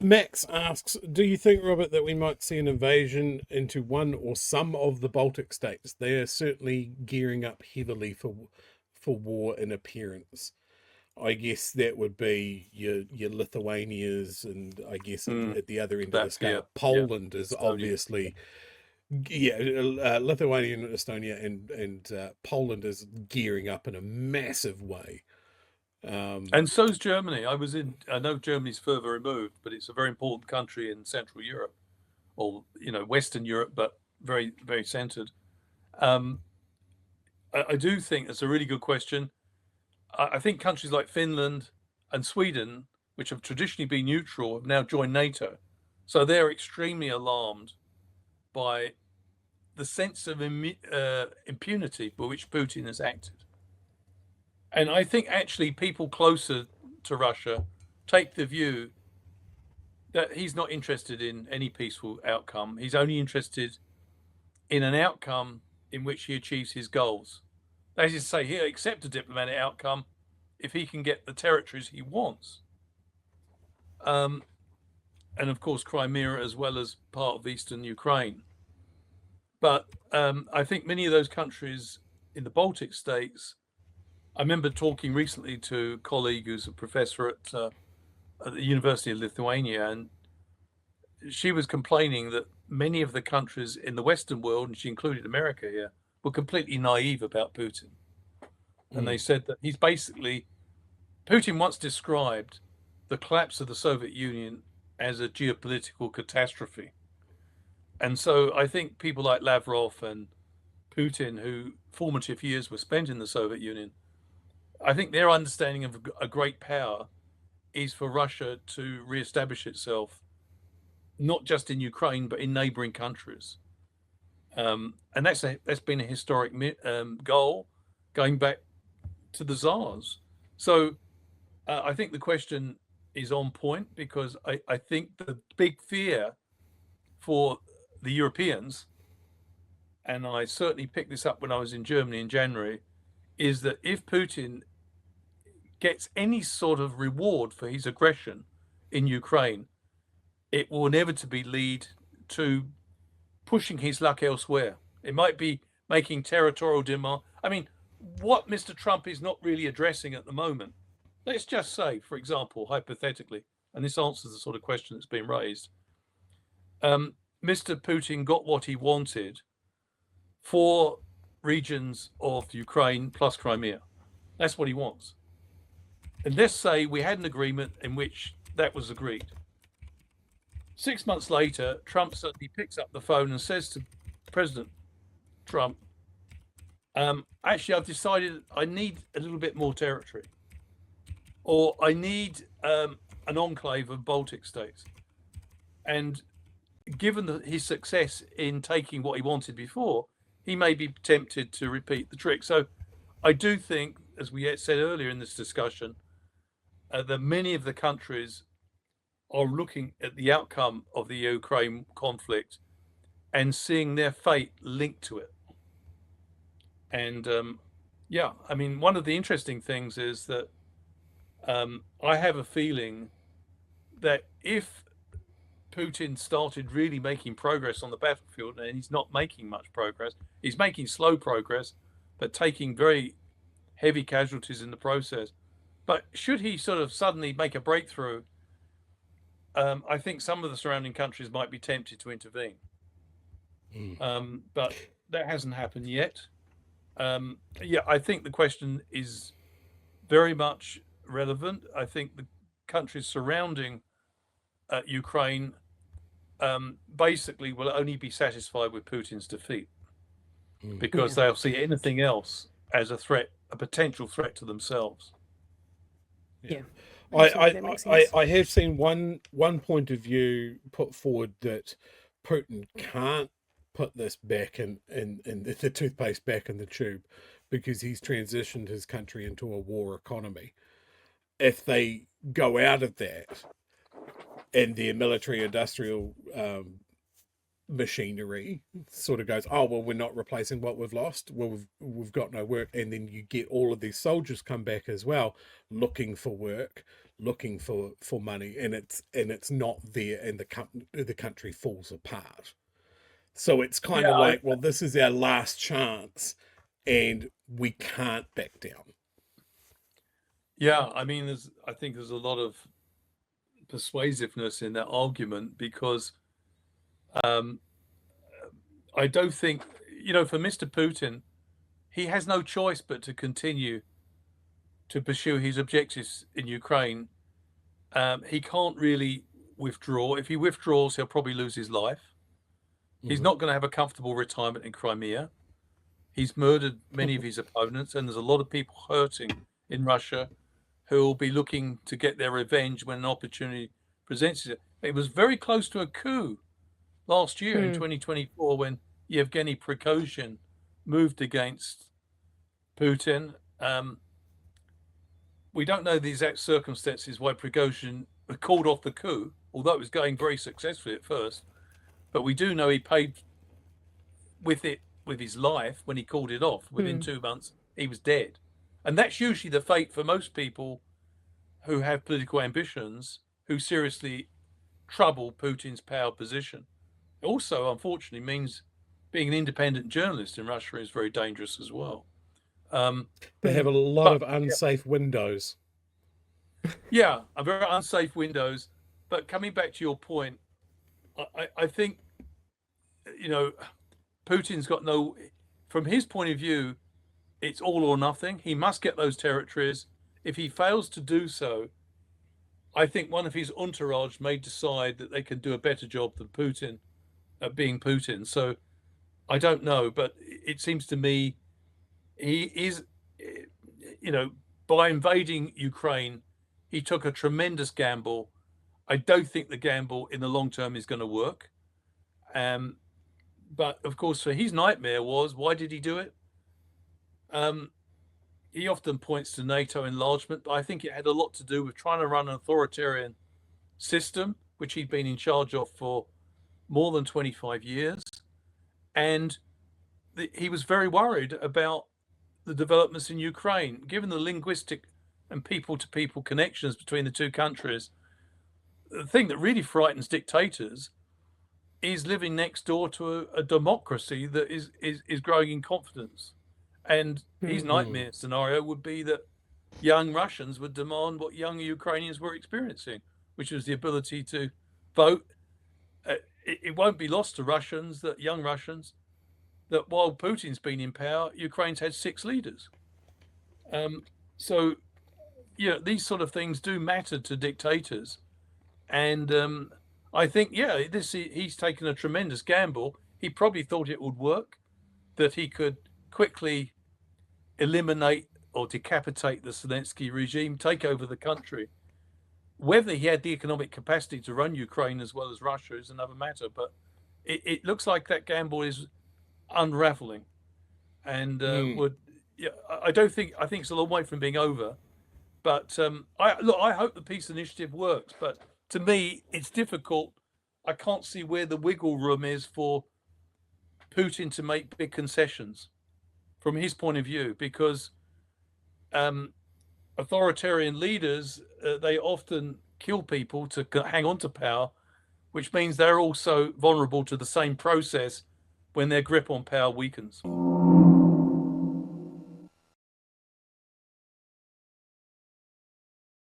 Max asks, do you think, Robert, that we might see an invasion into one or some of the Baltic states? They are certainly gearing up heavily for war in appearance. I guess that would be your Lithuanias, and I guess Mm, at the other end of the Latvia, scale, yeah, Poland is Estonia. obviously, yeah, Lithuania and Estonia and Poland is gearing up in a massive way. Um, And so's Germany. I know Germany's further removed, but it's a very important country in Central Europe, or Western Europe, but very, very centered. Um, I do think that's a really good question. I think countries like Finland and Sweden, which have traditionally been neutral, have now joined NATO. So they're extremely alarmed by the sense of impunity by which Putin has acted. And I think actually people closer to Russia take the view that he's not interested in any peaceful outcome. He's only interested in an outcome in which he achieves his goals. That is to say, he'll accept a diplomatic outcome if he can get the territories he wants. Um, and of course, Crimea as well as part of eastern Ukraine. But I think many of those countries in the Baltic states, I remember talking recently to a colleague who's a professor at the University of Lithuania, and she was complaining that many of the countries in the Western world, and she included America here, were completely naive about Putin. And they mm, said that Putin once described the collapse of the Soviet Union as a geopolitical catastrophe. And so I think people like Lavrov and Putin, who formative years were spent in the Soviet Union, I think their understanding of a great power is for Russia to reestablish itself, not just in Ukraine, but in neighboring countries. And that's been a historic goal going back to the Tsars. So I think the question is on point because I think the big fear for the Europeans, and I certainly picked this up when I was in Germany in January, is that if Putin gets any sort of reward for his aggression in Ukraine, it will inevitably lead to pushing his luck elsewhere. It might be making territorial demand. I mean, what Mr. Trump is not really addressing at the moment, let's just say, for example, hypothetically, and this answers the sort of question that's been raised, Mr. Putin got what he wanted for regions of Ukraine plus Crimea. That's what he wants. And let's say we had an agreement in which that was agreed. 6 months later, Trump suddenly picks up the phone and says to President Trump, actually, I've decided I need a little bit more territory, or I need an enclave of Baltic states. And given his success in taking what he wanted before, he may be tempted to repeat the trick. So I do think, as we said earlier in this discussion, that many of the countries are looking at the outcome of the Ukraine conflict and seeing their fate linked to it. And yeah, I mean, one of the interesting things is that I have a feeling that if Putin started really making progress on the battlefield, and he's not making much progress, he's making slow progress, but taking very heavy casualties in the process. But should he sort of suddenly make a breakthrough, I think some of the surrounding countries might be tempted to intervene. mm. But that hasn't happened yet. Yeah, I think the question is very much relevant. I think the countries surrounding Ukraine basically will only be satisfied with Putin's defeat Mm. because Yeah, they'll see anything else as a threat, a potential threat to themselves. Yeah. yeah, absolutely. That makes sense. I have seen one point of view put forward that Putin can't put this back in the toothpaste back in the tube because he's transitioned his country into a war economy. If they go out of that and their military industrial machinery sort of goes, oh well, we're not replacing what we've lost, well we've got no work, and then you get all of these soldiers come back as well looking for work, looking for money, and it's not there, and the country falls apart. So it's kind of like, well, this is our last chance, and we can't back down. Yeah, I mean, I think there's a lot of persuasiveness in that argument, because I don't think, for Mr. Putin, he has no choice but to continue to pursue his objectives in Ukraine. He can't really withdraw. If he withdraws, he'll probably lose his life. He's not going to have a comfortable retirement in Crimea. He's murdered many of his opponents, and there's a lot of people hurting in Russia who will be looking to get their revenge when an opportunity presents itself. It was very close to a coup last year in 2024 when Yevgeny Prigozhin moved against Putin. We don't know the exact circumstances why Prigozhin called off the coup, although it was going very successfully at first. But we do know he paid with his life when he called it off. Within 2 months, he was dead. And that's usually the fate for most people who have political ambitions, who seriously trouble Putin's power position. Also, unfortunately, means being an independent journalist in Russia is very dangerous as well. They have a lot of unsafe windows. Yeah, very unsafe windows. But coming back to your point, I think, Putin's got from his point of view, it's all or nothing. He must get those territories. If he fails to do so, I think one of his entourage may decide that they can do a better job than Putin at being Putin. So I don't know, but it seems to me he is, by invading Ukraine, he took a tremendous gamble. I don't think the gamble in the long term is going to work. But of course, for his nightmare was, why did he do it? He often points to NATO enlargement, but I think it had a lot to do with trying to run an authoritarian system, which he'd been in charge of for more than 25 years. And he was very worried about the developments in Ukraine, given the linguistic and people-to-people connections between the two countries. The thing that really frightens dictators is living next door to a democracy that is growing in confidence. And his nightmare scenario would be that young Russians would demand what young Ukrainians were experiencing, which was the ability to vote. It won't be lost to Russians, that young Russians, that while Putin's been in power, Ukraine's had 6 leaders. So, these sort of things do matter to dictators. And I think, he's taken a tremendous gamble. He probably thought it would work, that he could quickly eliminate or decapitate the Zelensky regime, take over the country. Whether he had the economic capacity to run Ukraine as well as Russia is another matter, but it looks like that gamble is unraveling, and I think it's a long way from being over. But I hope the peace initiative works, but to me it's difficult. I can't see where the wiggle room is for Putin to make big concessions from his point of view, because authoritarian leaders, they often kill people to hang on to power, which means they're also vulnerable to the same process when their grip on power weakens.